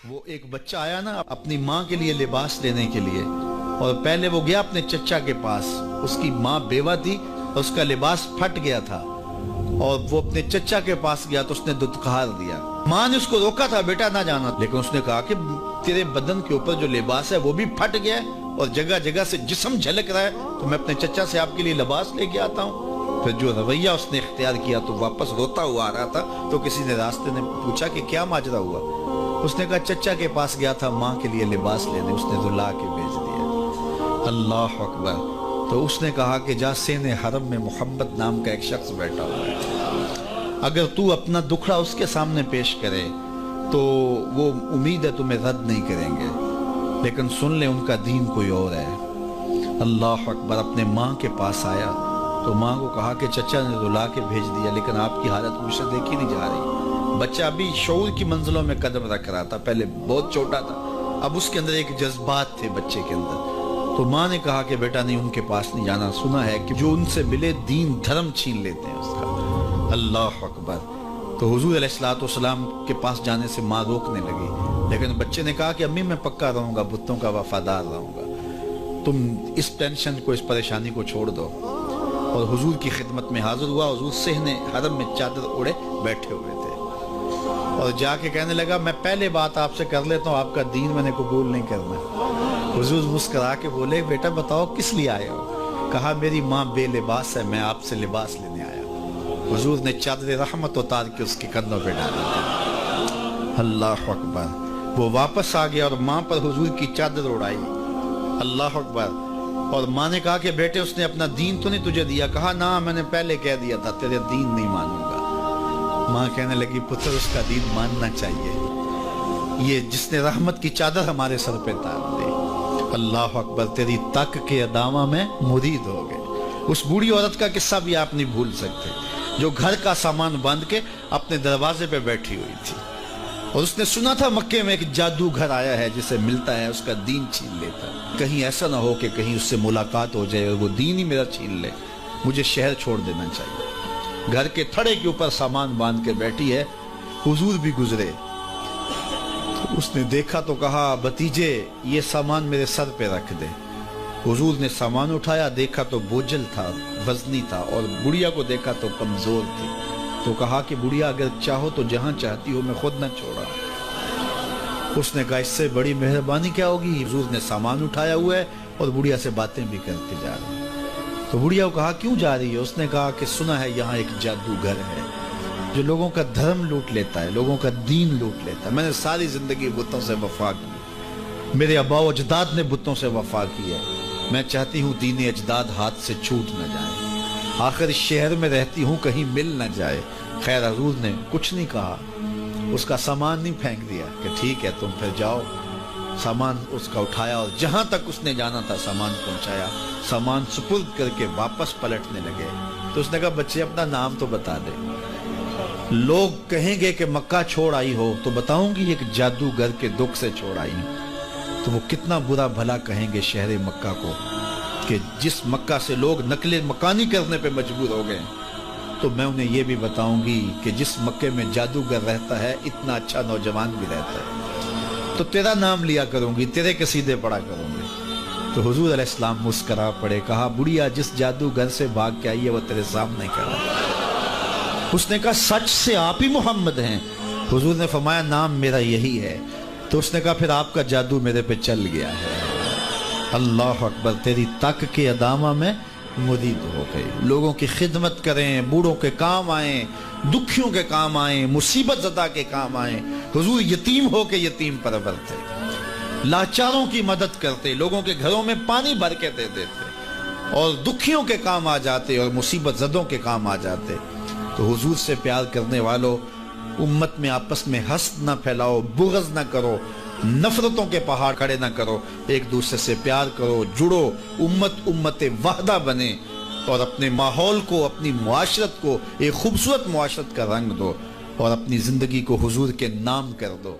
وہ ایک بچہ آیا نا اپنی ماں کے لیے لباس لینے کے لیے، اور پہلے وہ گیا اپنے چچا کے پاس. اس کی ماں بیوہ تھی اور اس کا لباس پھٹ گیا تھا، اور وہ اپنے چچا کے پاس گیا تو اس نے دتکار دیا. ماں نے اس کو روکا تھا بیٹا نہ جانا، لیکن اس نے کہا کہ تیرے بدن کے اوپر جو لباس ہے وہ بھی پھٹ گیا ہے اور جگہ جگہ سے جسم جھلک رہا ہے، تو میں اپنے چچا سے آپ کے لیے لباس لے کے آتا ہوں. پھر جو رویہ اس نے اختیار کیا تو واپس روتا ہوا آ رہا تھا، تو کسی نے راستے نے پوچھا کہ کیا ماجرا ہوا. اس نے کہا چچا کے پاس گیا تھا ماں کے لیے لباس لینے، اس نے تو لا کے بھیج دیا. اللہ اکبر. تو اس نے کہا کہ جا سین حرم میں محمد نام کا ایک شخص بیٹھا ہوا ہے، اگر تو اپنا دکھڑا اس کے سامنے پیش کرے تو وہ امید ہے تمہیں رد نہیں کریں گے، لیکن سن لے ان کا دین کوئی اور ہے. اللہ اکبر. اپنے ماں کے پاس آیا تو ماں کو کہا کہ چچا نے تو لا کے بھیج دیا، لیکن آپ کی حالت مجھ سے دیکھی نہیں جا رہی. بچہ ابھی شعور کی منزلوں میں قدم رکھ رہا تھا، پہلے بہت چھوٹا تھا، اب اس کے اندر ایک جذبات تھے بچے کے اندر. تو ماں نے کہا کہ بیٹا نہیں، ان کے پاس نہیں جانا، سنا ہے کہ جو ان سے ملے دین دھرم چھین لیتے ہیں اس کا. اللہ اکبر. تو حضور علیہ السلام کے پاس جانے سے ماں روکنے لگی، لیکن بچے نے کہا کہ امی میں پکا رہوں گا، بتوں کا وفادار رہوں گا، تم اس ٹینشن کو، اس پریشانی کو چھوڑ دو. اور حضور کی خدمت میں حاضر ہوا. حضور صحن حرم میں چادر اوڑے بیٹھے ہوئے تھے، اور جا کے کہنے لگا میں پہلے بات آپ سے کر لیتا ہوں، آپ کا دین میں نے قبول نہیں کرنا. حضور مسکرا کے بولے بیٹا بتاؤ کس لیے آئے ہو؟ کہا میری ماں بے لباس ہے، میں آپ سے لباس لینے آیا. حضور نے چادر رحمت اتار کے اس کے کندھوں پہ ڈال دیا. اللہ اکبر. وہ واپس آ گیا اور ماں پر حضور کی چادر اڑائی. اللہ اکبر. اور ماں نے کہا کہ بیٹے اس نے اپنا دین تو نہیں تجھے دیا؟ کہا نہ، میں نے پہلے کہہ دیا تھا تیرے دین نہیں مانوں گا. ماں کہنے لگی پتر اس کا دین ماننا چاہیے، یہ جس نے رحمت کی چادر ہمارے سر پہ تار دی. اللہ اکبر. تیری تک کے ادامہ میں مرید ہو گئے. اس بوڑھی عورت کا قصہ بھی آپ نہیں بھول سکتے، جو گھر کا سامان باندھ کے اپنے دروازے پہ بیٹھی ہوئی تھی، اور اس نے سنا تھا مکے میں ایک جادوگر آیا ہے جسے ملتا ہے اس کا دین چھین لیتا ہے. کہیں ایسا نہ ہو کہ کہیں اس سے ملاقات ہو جائے اور وہ دین ہی میرا چھین لے، مجھے شہر چھوڑ دینا چاہیے. گھر کے تھڑے کے اوپر سامان باندھ کے بیٹھی ہے. حضور بھی گزرے، اس نے دیکھا تو کہا بھتیجے یہ سامان میرے سر پہ رکھ دے. حضور نے سامان اٹھایا، دیکھا تو بوجھل تھا، وزنی تھا، اور بڑھیا کو دیکھا تو کمزور تھی. تو کہا کہ بڑھیا اگر چاہو تو جہاں چاہتی ہو، میں خود نہ چھوڑا. اس نے کہا اس سے بڑی مہربانی کیا ہوگی. حضور نے سامان اٹھایا ہوا ہے اور بڑھیا سے باتیں بھی کرتے جا رہے ہیں. تو بڑھیا کو کہا کیوں جا رہی ہے؟ اس نے کہا کہ سنا ہے یہاں ایک جادوگر ہے جو لوگوں کا دھرم لوٹ لیتا ہے، لوگوں کا دین لوٹ لیتا ہے. میں نے ساری زندگی بتوں سے وفا کی، میرے آباء و اجداد نے بتوں سے وفا کی ہے، میں چاہتی ہوں دین اجداد ہاتھ سے چھوٹ نہ جائے، آخر اس شہر میں رہتی ہوں کہیں مل نہ جائے. خیر حضور نے کچھ نہیں کہا، اس کا سامان نہیں پھینک دیا کہ ٹھیک ہے تم پھر جاؤ. سامان اس کا اٹھایا اور جہاں تک اس نے جانا تھا سامان پہنچایا. سامان سپرد کر کے واپس پلٹنے لگے. تو اس نے کہا بچے اپنا نام تو بتا دے، لوگ کہیں گے کہ مکہ چھوڑ آئی ہو تو بتاؤں گی ایک جادوگر کے دکھ سے چھوڑ آئی ہوں. تو وہ کتنا برا بھلا کہیں گے شہر مکہ کو کہ جس مکہ سے لوگ نقل مکانی کرنے پہ مجبور ہو گئے. تو میں انہیں یہ بھی بتاؤں گی کہ جس مکے میں جادوگر رہتا ہے اتنا اچھا نوجوان بھی رہتا ہے. تو تیرا نام لیا کروں گی، تیرے قصیدے پڑھا کروں گی. تو حضور علیہ السلام مسکرا پڑے. کہا بڑھیا جس جادوگر سے بھاگ کے آئی ہے وہ تیرے سامنے کھڑا. اس نے کہا سچ سے آپ ہی محمد ہیں؟ حضور نے فرمایا نام میرا یہی ہے. تو اس نے کہا پھر آپ کا جادو میرے پہ چل گیا ہے. اللہ اکبر. تیری تک کے ادامہ میں مرید ہو گئے. لوگوں کی خدمت کریں، بوڑھوں کے کام آئیں، دکھیوں کے کام آئیں، مصیبت زدہ کے کام آئیں. حضور یتیم ہو کے یتیم پرور تھے، لاچاروں کی مدد کرتے، لوگوں کے گھروں میں پانی بھر کے دے دیتے، اور دکھیوں کے کام آ جاتے اور مصیبت زدوں کے کام آ جاتے. تو حضور سے پیار کرنے والوں، امت میں آپس میں حسد نہ پھیلاؤ، بغض نہ کرو، نفرتوں کے پہاڑ کھڑے نہ کرو، ایک دوسرے سے پیار کرو، جڑو، امت وحدہ بنے، اور اپنے ماحول کو، اپنی معاشرت کو ایک خوبصورت معاشرت کا رنگ دو، اور اپنی زندگی کو حضور کے نام کر دو.